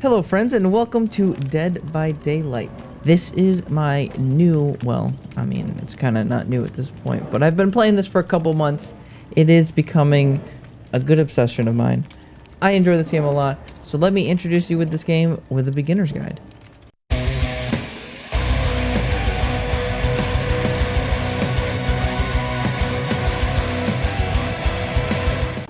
Hello friends and welcome to Dead by Daylight. This is my new, well, I mean, it's kind of not new at this point, but I've been playing this for a couple months. It is becoming a good obsession of mine. I enjoy this game a lot, so let me introduce you with this game with a beginner's guide.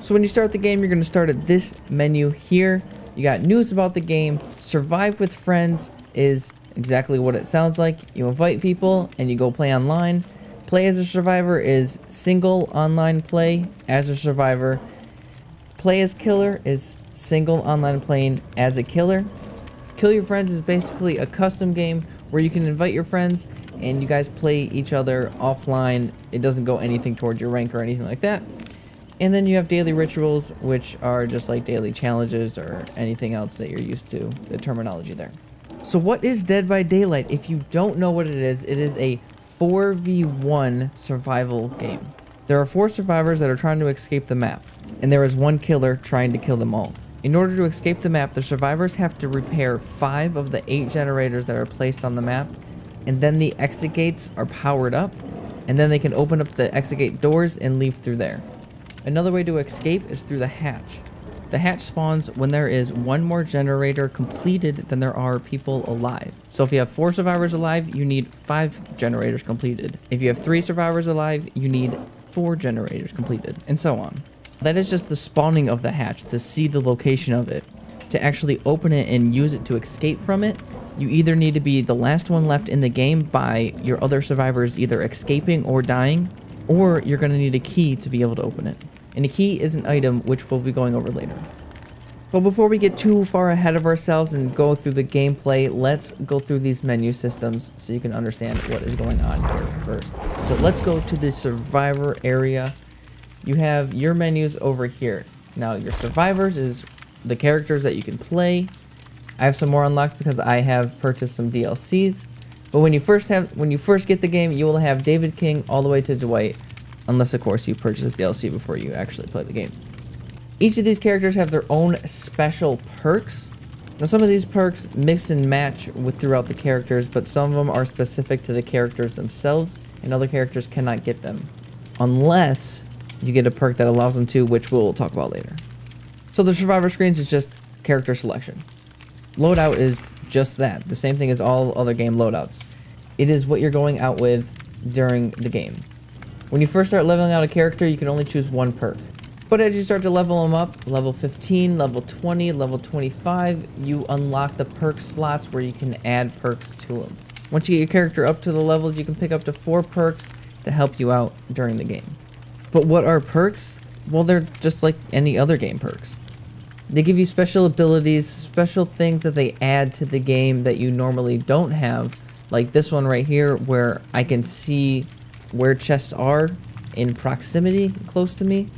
So when you start the game, you're going to start at this menu here. You got news about the game. Survive with friends is exactly what it sounds like. You invite people and you go play online. Play as a survivor is single online play as a survivor. Play as killer is single online playing as a killer. Kill your friends is basically a custom game where you can invite your friends and you guys play each other offline. It doesn't go anything towards your rank or anything like that. And then you have daily rituals, which are just like daily challenges or anything else that you're used to, the terminology there. So what is Dead by Daylight? If you don't know what it is a 4v1 survival game. There are 4 survivors that are trying to escape the map, and there is one killer trying to kill them all. In order to escape the map, the survivors have to repair 5 of the 8 generators that are placed on the map, and then the exit gates are powered up, and then they can open up the exit gate doors and leave through there. Another way to escape is through the hatch. The hatch spawns when there is 1 more generator completed than there are people alive. So if you have 4 survivors alive, you need 5 generators completed. If you have 3 survivors alive, you need 4 generators completed, and so on. That is just the spawning of the hatch to see the location of it. To actually open it and use it to escape from it, you either need to be the last one left in the game by your other survivors either escaping or dying, or you're going to need a key to be able to open it. And a key is an item which we'll be going over later. But before we get too far ahead of ourselves and go through the gameplay, let's go through these menu systems so you can understand what is going on here first. So let's go to the survivor area. You have your menus over here. Now your survivors is the characters that you can play. I have some more unlocked because I have purchased some DLCs. But when you first get the game, you will have David King all the way to Dwight, unless of course you purchase DLC before you actually play the game. Each of these characters have their own special perks. Now some of these perks mix and match with throughout the characters, but some of them are specific to the characters themselves, and other characters cannot get them, unless you get a perk that allows them to, which we'll talk about later. So the survivor screens is just character selection. Loadout is just that, the same thing as all other game loadouts. It is what you're going out with during the game. When you first start leveling out a character, you can only choose 1 perk. But as you start to level them up, level 15, level 20, level 25, you unlock the perk slots where you can add perks to them. Once you get your character up to the levels, you can pick up to 4 perks to help you out during the game. But what are perks? Well, they're just like any other game perks. They give you special abilities, special things that they add to the game that you normally don't have. Like this one right here where I can see where chests are in proximity close to me.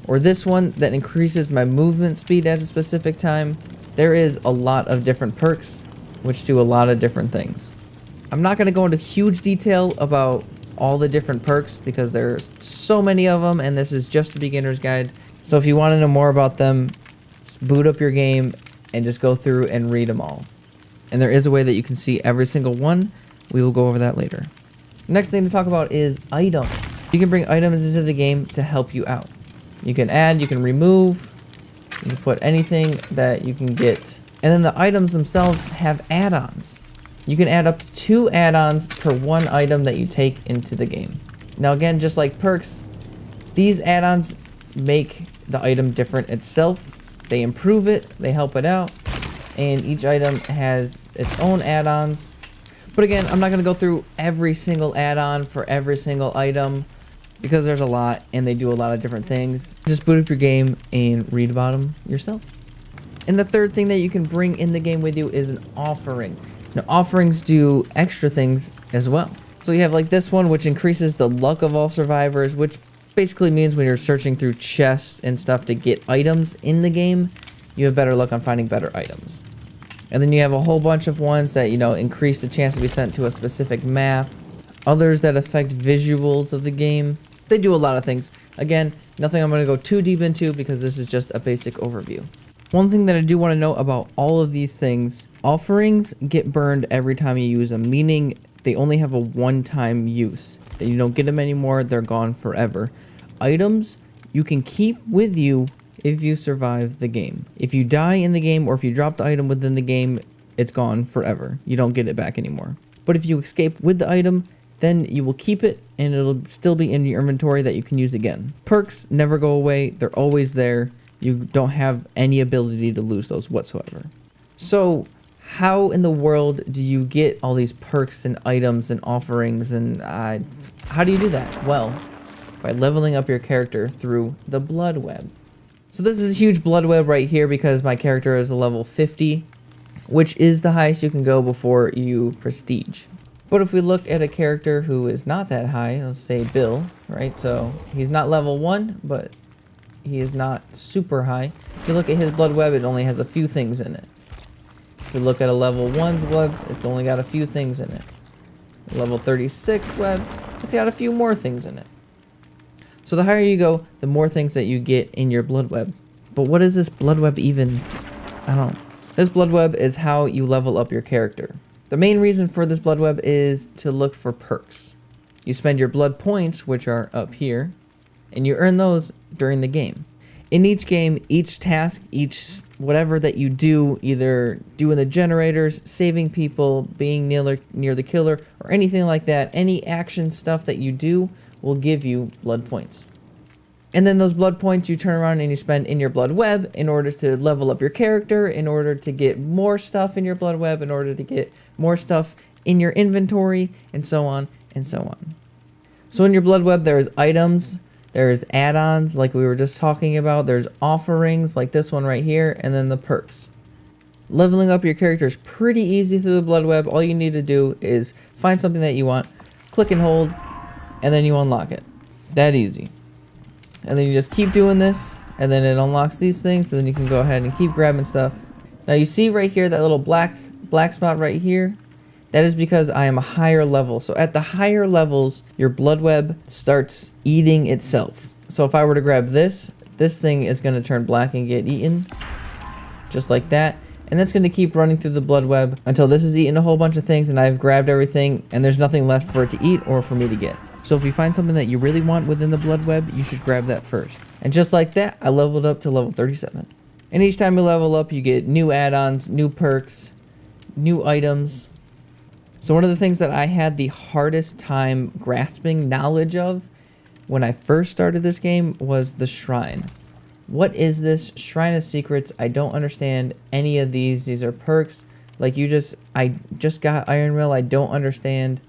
Or this one that increases my movement speed at a specific time. There is a lot of different perks which do a lot of different things. I'm not going to go into huge detail about all the different perks because there's so many of them and this is just a beginner's guide. So if you want to know more about them, just boot up your game and just go through and read them all. And there is a way that you can see every single one. We will go over that later. Next thing to talk about is items. You can bring items into the game to help you out. You can add, you can remove, you can put anything that you can get. And then the items themselves have add-ons. You can add up to 2 add-ons per 1 item that you take into the game. Now again, just like perks, these add-ons make the item different itself. They improve it, they help it out, and each item has its own add-ons. But again, I'm not going to go through every single add-on for every single item because there's a lot and they do a lot of different things. Just boot up your game and read about them yourself. And the third thing that you can bring in the game with you is an offering. Now, offerings do extra things as well. So you have like this one, which increases the luck of all survivors, which basically means when you're searching through chests and stuff to get items in the game, you have better luck on finding better items. And then you have a whole bunch of ones that, increase the chance to be sent to a specific map. Others that affect visuals of the game. They do a lot of things. Again, nothing I'm going to go too deep into because this is just a basic overview. One thing that I do want to know about all of these things, offerings get burned every time you use them, meaning they only have a one-time use. Then you don't get them anymore, they're gone forever. Items you can keep with you if you survive the game. If you die in the game or if you drop the item within the game, it's gone forever. You don't get it back anymore. But if you escape with the item, then you will keep it and it'll still be in your inventory that you can use again. Perks never go away, they're always there. You don't have any ability to lose those whatsoever. So how in the world do you get all these perks and items and offerings, and how do you do that? Well, by leveling up your character through the blood web. So this is a huge blood web right here because my character is a level 50, which is the highest you can go before you prestige. But if we look at a character who is not that high, let's say Bill, right? So he's not level 1, but he is not super high. If you look at his blood web, it only has a few things in it. If you look at a level 1's web, it's only got a few things in it. Level 36 web, it's got a few more things in it. So the higher you go, the more things that you get in your blood web. But what is this blood web even? I don't know. This blood web is how you level up your character. The main reason for this blood web is to look for perks. You spend your blood points, which are up here, and you earn those during the game. In each game, each task, each whatever that you do, either doing the generators, saving people, being near the killer, or anything like that, any action stuff that you do will give you blood points. And then those blood points you turn around and you spend in your blood web in order to level up your character, in order to get more stuff in your blood web, in order to get more stuff in your inventory, and so on and so on. So in your blood web, there's items, there's add-ons like we were just talking about, there's offerings like this one right here, and then the perks. Leveling up your character is pretty easy through the blood web. All you need to do is find something that you want, click and hold, and then you unlock it. That easy. And then you just keep doing this, and then it unlocks these things, and then you can go ahead and keep grabbing stuff. Now you see right here that little black spot right here? That is because I am a higher level. So at the higher levels, your blood web starts eating itself. So if I were to grab this thing is going to turn black and get eaten. Just like that. And that's going to keep running through the blood web until this is eating a whole bunch of things and I've grabbed everything and there's nothing left for it to eat or for me to get. So if you find something that you really want within the blood web, you should grab that first. And just like that, I leveled up to level 37. And each time you level up, you get new add-ons, new perks, new items. So one of the things that I had the hardest time grasping knowledge of when I first started this game was the shrine. What is this Shrine of Secrets? I don't understand any of these. These are perks. Like I just got Iron Will. I don't understand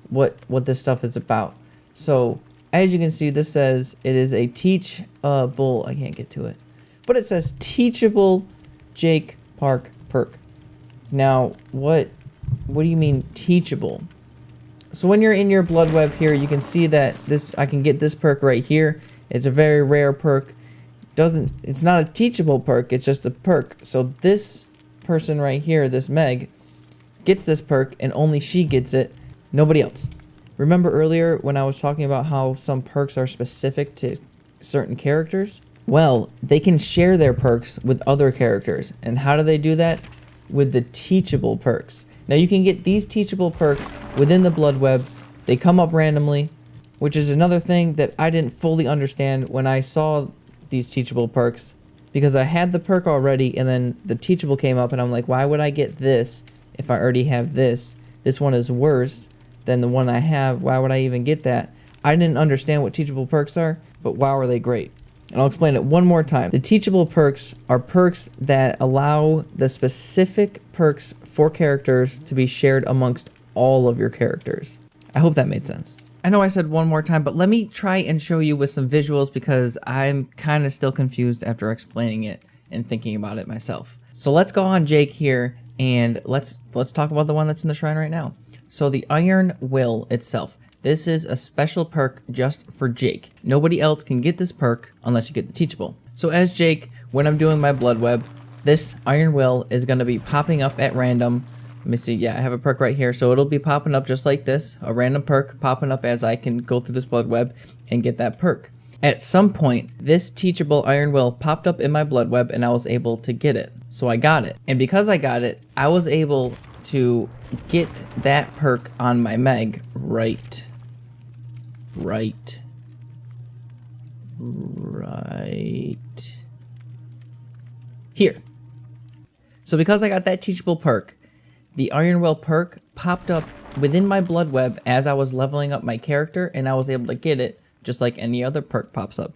what this stuff is about. So as you can see, this says it is a teachable, I can't get to it, but it says teachable Jake Park perk. Now, what do you mean teachable? So when you're in your blood web here, you can see that I can get this perk right here. It's a very rare perk. It's not a teachable perk, it's just a perk. So this person right here, this Meg, gets this perk and only she gets it, nobody else. Remember earlier when I was talking about how some perks are specific to certain characters? Well, they can share their perks with other characters. And how do they do that? With the teachable perks. Now you can get these teachable perks within the blood web. They come up randomly, which is another thing that I didn't fully understand when I saw these teachable perks, because I had the perk already and then the teachable came up and I'm like, why would I get this if I already have this? This one is worse than the one I have. Why would I even get that? I didn't understand what teachable perks are, but wow, are they great. And I'll explain it one more time. The teachable perks are perks that allow the specific perks for characters to be shared amongst all of your characters. I hope that made sense. I know I said one more time, but let me try and show you with some visuals because I'm kind of still confused after explaining it and thinking about it myself. So let's go on Jake here and let's talk about the one that's in the shrine right now. So the Iron Will itself. This is a special perk just for Jake. Nobody else can get this perk unless you get the teachable. So as Jake, when I'm doing my blood web, this Iron Will is going to be popping up at random. Let me see. Yeah, I have a perk right here. So it'll be popping up just like this. A random perk popping up as I can go through this blood web and get that perk. At some point, this teachable iron will popped up in my blood web and I was able to get it. So I got it. And because I got it, I was able to get that perk on my Meg right here. So because I got that teachable perk, the Iron Will perk popped up within my blood web as I was leveling up my character, and I was able to get it just like any other perk pops up.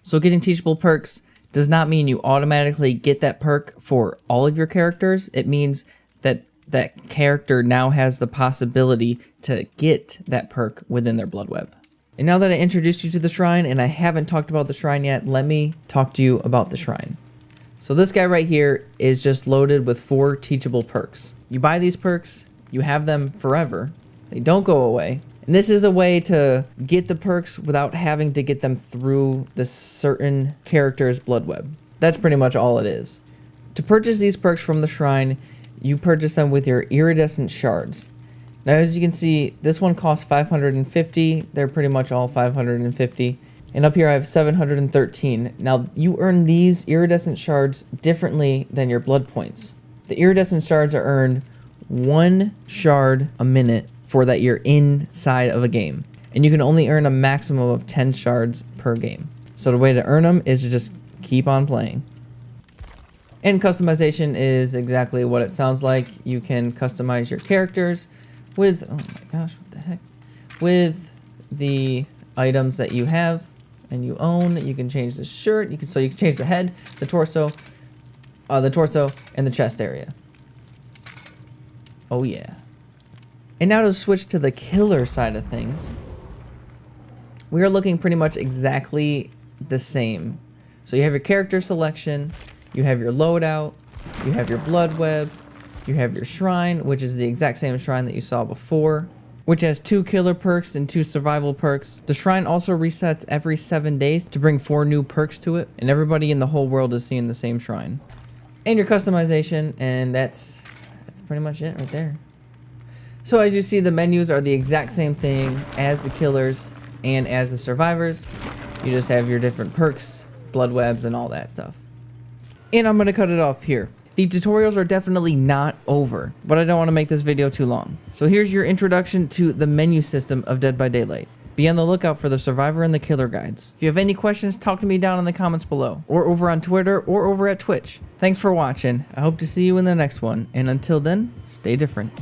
So getting teachable perks does not mean you automatically get that perk for all of your characters. It means that that character now has the possibility to get that perk within their blood web. And now that I introduced you to the shrine, and I haven't talked about the shrine yet, let me talk to you about the shrine. So this guy right here is just loaded with 4 teachable perks. You buy these perks, you have them forever. They don't go away. And this is a way to get the perks without having to get them through this certain character's blood web. That's pretty much all it is. To purchase these perks from the shrine, you purchase them with your iridescent shards. Now, as you can see, this one costs 550. They're pretty much all 550. And up here I have 713. Now, you earn these iridescent shards differently than your blood points. The iridescent shards are earned 1 shard a minute for that you're inside of a game. And you can only earn a maximum of 10 shards per game. So the way to earn them is to just keep on playing. And customization is exactly what it sounds like. You can customize your characters with, oh my gosh, what the heck? With the items that you have and you own. You can change the shirt. You can change the head, the torso, and the chest area. Oh yeah. And now to switch to the killer side of things, we are looking pretty much exactly the same. So you have your character selection, you have your loadout, you have your blood web, you have your shrine, which is the exact same shrine that you saw before, which has 2 killer perks and 2 survival perks. The shrine also resets every 7 days to bring 4 new perks to it, and everybody in the whole world is seeing the same shrine. And your customization, and that's pretty much it right there. So as you see, the menus are the exact same thing as the killers and as the survivors. You just have your different perks, blood webs, and all that stuff. And I'm going to cut it off here. The tutorials are definitely not over, but I don't want to make this video too long. So here's your introduction to the menu system of Dead by Daylight. Be on the lookout for the survivor and the killer guides. If you have any questions, talk to me down in the comments below, or over on Twitter, or over at Twitch. Thanks for watching. I hope to see you in the next one, and until then, stay different.